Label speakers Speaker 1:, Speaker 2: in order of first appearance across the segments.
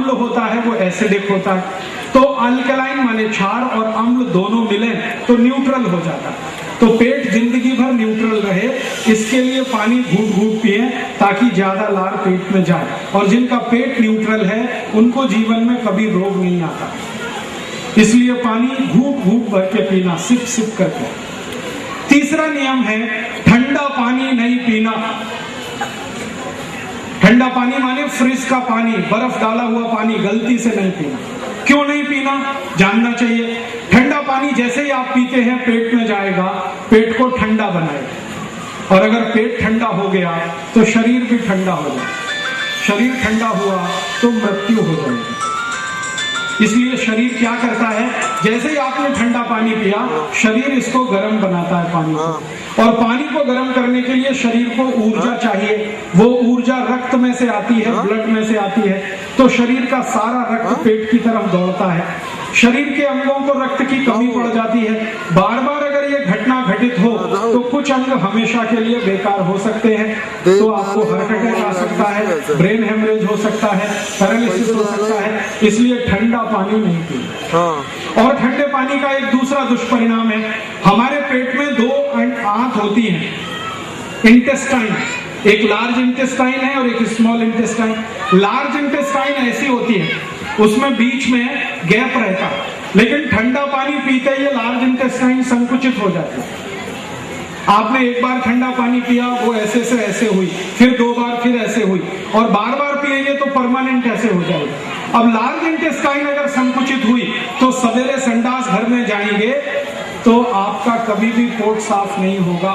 Speaker 1: अम्ल होता है वो एसिडिक होता है। तो अल्कलाइन माने क्षार और अम्ल दोनों मिले तो न्यूट्रल हो जाता है। तो पेट जिंदगी भर न्यूट्रल रहे, इसके लिए पानी घूट घूट पिए ताकि ज्यादा लार पेट में जाए। और जिनका पेट न्यूट्रल है उनको जीवन में कभी रोग नहीं आता। इसलिए पानी घूट घूट भर के पीना, सिप सिप करके। तीसरा नियम है ठंडा पानी नहीं पीना। ठंडा पानी माने फ्रिज का पानी, बर्फ डाला हुआ पानी गलती से नहीं पीना। क्यों नहीं पीना जानना चाहिए। ठंडा पानी जैसे ही आप पीते हैं पेट में जाएगा, पेट को ठंडा बनाएगा। और अगर पेट ठंडा हो गया तो शरीर भी ठंडा हो जाए। शरीर ठंडा हुआ तो मृत्यु हो जाएगी। इसलिए शरीर क्या करता है, जैसे ही आपने ठंडा पानी पिया शरीर इसको गर्म बनाता है पानी को। और पानी को गर्म करने के लिए शरीर को ऊर्जा चाहिए। वो ऊर्जा रक्त में से आती है, ब्लड में से आती है। तो शरीर का सारा रक्त पेट की तरफ दौड़ता है। शरीर के अंगों को रक्त की कमी पड़ जाती है। बार बार अगर ये घटना घटित हो तो कुछ अंग हमेशा के लिए बेकार हो सकते हैं। तो आपको हार्ट अटैक आ सकता है, ब्रेन हेमरेज हो सकता है, पैरालिसिस हो सकता है। इसलिए ठंडा पानी नहीं पीना। और ठंडे पानी का एक दूसरा दुष्परिणाम है, हमारे पेट में दो आंत होती हैं, इंटेस्टाइन। एक लार्ज इंटेस्टाइन है और एक स्मॉल इंटेस्टाइन। लार्ज इंटेस्टाइन ऐसी होती है, उसमें बीच में गैप रहता है, लेकिन ठंडा पानी पीते ही लार्ज इंटेस्टाइन संकुचित हो जाती है। आपने एक बार ठंडा पानी पिया, वो ऐसे से ऐसे हुई, फिर दो बार फिर ऐसे हुई, और बार बार पिएंगे तो परमानेंट ऐसे हो जाएगा। अब लार्ज इंटेस्टाइन अगर संकुचित हुई तो सवेरे संडास घर में जाएंगे तो आपका कभी भी पोट साफ नहीं होगा,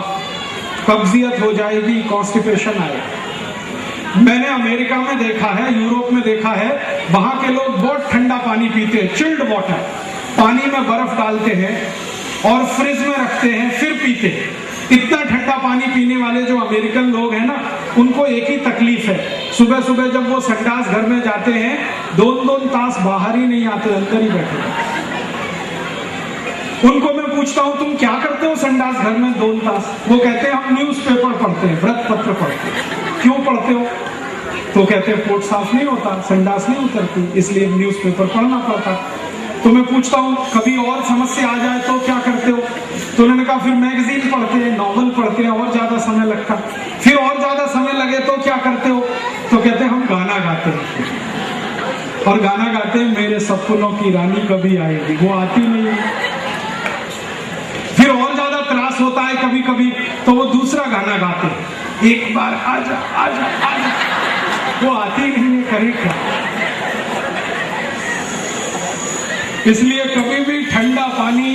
Speaker 1: कब्जियत हो जाएगी, कॉन्स्टिपेशन आएगा। मैंने अमेरिका में देखा है, यूरोप में देखा है, वहां के लोग बहुत ठंडा पानी पीते हैं, चिल्ड वाटर। पानी में बर्फ डालते हैं और फ्रिज में रखते हैं, फिर पीते हैं। इतना ठंडा पानी पीने वाले जो अमेरिकन लोग हैं ना, उनको एक ही तकलीफ है, सुबह सुबह जब वो संडास घर में जाते हैं 2-2 तास बाहर ही नहीं आते, अंदर ही बैठे। उनको मैं पूछता हूं तुम क्या करते हो संडास घर में 2 तास? वो कहते हैं हम न्यूज़पेपर पढ़ते हैं, व्रत पत्र पढ़ते हैं। क्यों पढ़ते हो? तो कहते हैं पोट साफ नहीं होता, संडास नहीं उतरती, इसलिए न्यूज़पेपर पढ़ना पड़ता। तो मैं पूछता हूँ कभी और समस्या आ जाए तो क्या करते हो? तो उन्होंने कहा फिर मैगजीन पढ़ते हैं, नॉवल पढ़ते हैं, और ज्यादा समय लगता। फिर और ज्यादा समय लगे तो क्या करते हो? तो कहते हैं हम गाना गाते हैं, और गाना गाते हैं मेरे सपनों की रानी कभी आएगी, वो आती नहीं है। फिर और ज्यादा त्रास होता है कभी कभी तो वो दूसरा गाना गाते हैं, एक बार आजा आजा आजा, वो आती नहीं है, करे क्या? इसलिए कभी भी ठंडा पानी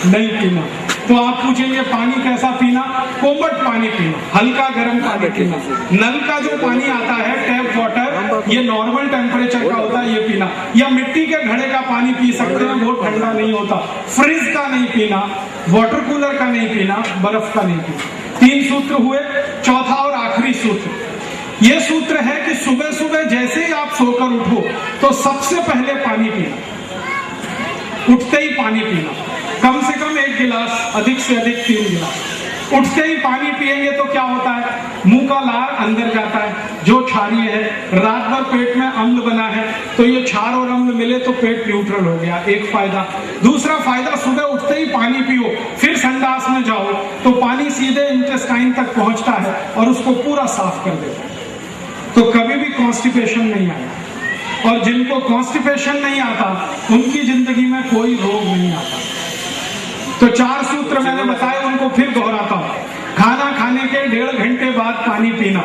Speaker 1: नहीं पीना। तो आप पूछेंगे पानी कैसा पीना? कोमट पानी पीना, हल्का गर्म पानी पीना। नल का जो पानी आता है, टैप वाटर, ये नॉर्मल टेम्परेचर का होता है, ये पीना। या मिट्टी के घड़े का पानी पी सकते हैं, वो ठंडा नहीं होता। फ्रिज का नहीं पीना, वाटर कूलर का नहीं पीना, बर्फ का नहीं पीना। 3 सूत्र हुए। चौथा और आखिरी सूत्र, ये सूत्र है कि सुबह सुबह जैसे ही आप सोकर उठो तो सबसे पहले पानी पीना, उठते ही पानी पीना, कम से कम 1 गिलास, अधिक से अधिक 3 गिलास। उठते ही पानी पिएंगे तो क्या होता है? मुंह का लार अंदर जाता है, जो क्षारीय है। रात भर पेट में अम्ल बना है, तो ये क्षार और अम्ल मिले तो पेट न्यूट्रल हो गया, एक फायदा। दूसरा फायदा, सुबह उठते ही पानी पियो, फिर संडास में जाओ तो पानी सीधे इंटेस्टाइन तक पहुंचता है और उसको पूरा साफ कर देता है, तो कभी भी कॉन्स्टिपेशन नहीं आया। और जिनको कॉन्स्टिपेशन नहीं आता उनकी जिंदगी में कोई रोग नहीं आता। तो 4 सूत्र मैंने बताए, उनको फिर दोहराता हूं। खाना खाने के 1.5 घंटे बाद पानी पीना,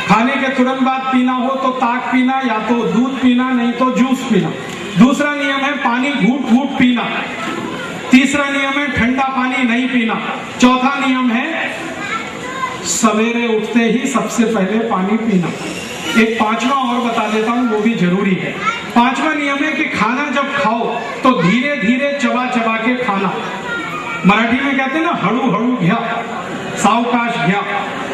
Speaker 1: खाने के तुरंत बाद पीना हो तो ताक पीना, या तो दूध पीना, नहीं तो जूस पीना। दूसरा नियम है पानी घूट घूट पीना। तीसरा नियम है ठंडा पानी नहीं पीना। चौथा नियम है सवेरे उठते ही सबसे पहले पानी पीना। एक 5वां और बता देता हूं, वो भी जरूरी है। 5वां नियम है कि खाना जब खाओ तो धीरे धीरे चबा चबा के खाना। मराठी में कहते हैं ना, हड़ू हड़ू घ्या, सावकाश घ्या।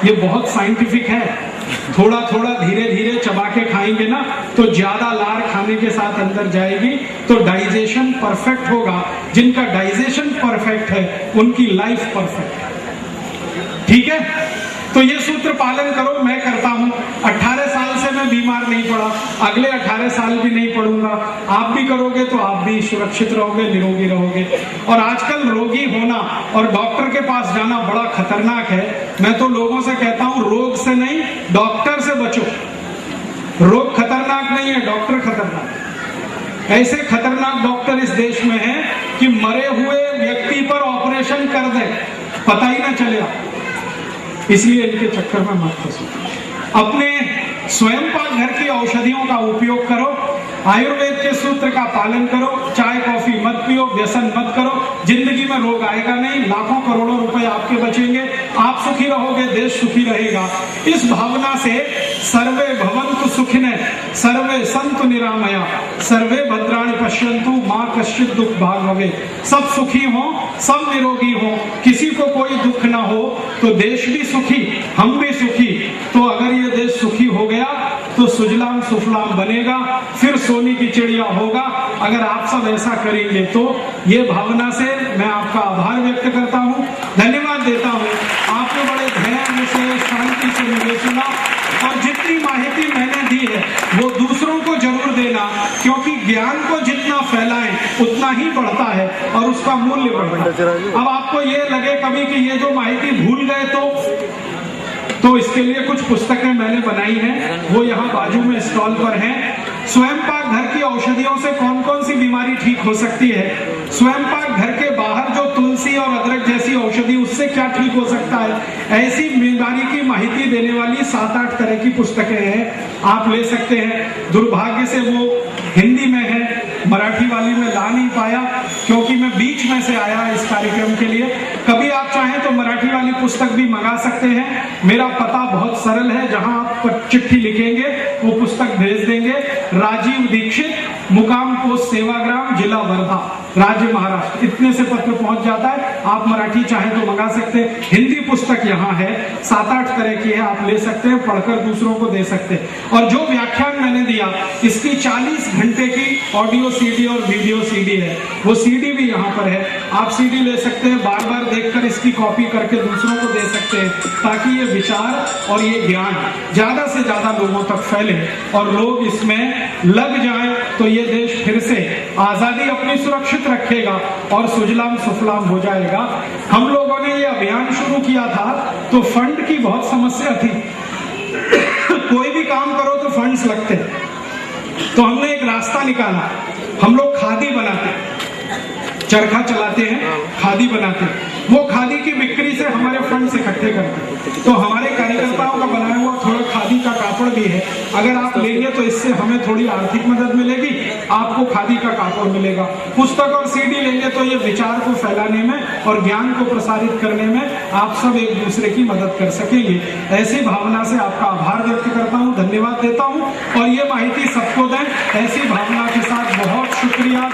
Speaker 1: ये बहुत साइंटिफिक है। थोड़ा थोड़ा धीरे धीरे चबा के खाएंगे ना तो ज्यादा लार खाने के साथ अंदर जाएगी, तो डाइजेशन परफेक्ट होगा। जिनका डाइजेशन परफेक्ट है उनकी लाइफ परफेक्ट है। ठीक है, तो ये सूत्र पालन करो। मैं करता हूं, 18 साल से मैं बीमार नहीं पड़ा, अगले 18 साल भी नहीं पड़ूंगा। आप भी करोगे तो आप भी सुरक्षित रहोगे, निरोगी रहोगे। और आजकल रोगी होना और डॉक्टर के पास जाना बड़ा खतरनाक है। मैं तो लोगों से कहता हूं रोग से नहीं, डॉक्टर से बचो। रोग खतरनाक नहीं है, डॉक्टर खतरनाक है। ऐसे खतरनाक डॉक्टर इस देश में हैं कि मरे हुए व्यक्ति पर ऑपरेशन कर दे, पता ही ना चलेगा। इसलिए इनके चक्कर में मत फंसो। अपने स्वयं पाक घर की औषधियों का उपयोग करो, आयुर्वेद के सूत्र का पालन करो, चाय कॉफी मत पियो, व्यसन मत करो। जिंदगी में रोग आएगा नहीं, लाखों करोड़ों रुपए आपके बचेंगे, आप सुखी रहोगे, देश सुखी रहेगा। इस भावना से सर्वे भवन्तु सुखिनः, सर्वे सन्तु निरामया, सर्वे भद्राणि पश्यन्तु मां कश्चित् दुख भाग भवेत्। सब सुखी हो, सब निरोगी हो, किसी को कोई दुख ना हो, तो देश भी सुखी, हम भी सुखी। तो अगर ये देश सुखी हो गया तो सुजलाम सुफलाम बनेगा, फिर सोने की चिड़िया होगा। अगर आप सब ऐसा करेंगे तो ये भावना से मैं आपका आभार व्यक्त करता हूँ, धन्यवाद देता हूँ। आपने बड़े धैर्य से, शांति से मुझे सुना, और जितनी माहिती मैंने दी है वो दूसरों को जरूर देना, क्योंकि ज्ञान को जितना फैलाएं उतना ही बढ़ता है और उसका मूल्य बढ़ता है। अब आपको ये लगे कभी कि ये जो माहिती भूल गए तो इसके लिए कुछ पुस्तकें मैंने बनाई हैं, वो यहाँ बाजू में स्टॉल पर हैं। स्वयं पाक घर की औषधियों से कौन कौन सी बीमारी ठीक हो सकती है, स्वयं पाक घर के बाहर जो तुलसी और अदरक जैसी औषधि, उससे क्या ठीक हो सकता है, ऐसी बीमारी की माहिती देने वाली 7-8 तरह की पुस्तकें हैं, आप ले सकते हैं। दुर्भाग्य से वो हिंदी में है, मराठी वाली में ला नहीं पाया क्योंकि मैं बीच में से आया इस कार्यक्रम के लिए। कभी आप चाहें तो मराठी वाली पुस्तक भी मंगा सकते हैं। मेरा पता बहुत सरल है, जहां आप चिट्ठी लिखेंगे वो पुस्तक भेज देंगे। राजीव दीक्षित, मुकाम पोस्ट सेवाग्राम, जिला वर्धा, राज्य महाराष्ट्र, इतने से पत्र पहुंच जाता है। आप मराठी चाहें तो मंगा सकते हैं। हिंदी पुस्तक यहाँ है, 7-8 तरह की है, आप ले सकते हैं, पढ़कर दूसरों को दे सकते हैं। और जो व्याख्यान मैंने दिया, इसकी 40 घंटे की ऑडियो सीडी और वीडियो सीडी है, वो सीडी भी यहाँ पर है। आप सीडी ले सकते हैं, बार बार देखकर इसकी कॉपी करके दूसरों को दे सकते हैं, ताकि ये विचार और ये ज्ञान ज्यादा से ज्यादा लोगों तक फैले और लोग इसमें लग जाएं, तो ये देश फिर से आजादी अपनी सुरक्षित रखेगा और सुजलाम सुफलाम हो जाएगा। हम लोगों ने ये अभियान शुरू किया था तो फंड की बहुत समस्या थी। कोई भी काम करो तो फंड्स लगते, तो हमने एक रास्ता निकाला। हम लोग खादी बनाते, चरखा चलाते हैं, खादी बनाते हैं। वो खादी की बिक्री से हमारे फंड्स इकट्ठे करते हैं। तो हमारे कार्यकर्ताओं का बनाया हुआ थोड़ा खादी का कापड़ भी है, अगर आप लेंगे तो इससे हमें थोड़ी आर्थिक मदद मिलेगी, आपको खादी का कापड़ मिलेगा। पुस्तक और सीडी लेंगे तो ये विचार को फैलाने में और ज्ञान को प्रसारित करने में आप सब एक दूसरे की मदद कर सकेंगे। ऐसी भावना से आपका आभार व्यक्त करता हूँ, धन्यवाद देता हूँ। और ये माहिती सबको दें, ऐसी भावना के साथ बहुत शुक्रिया।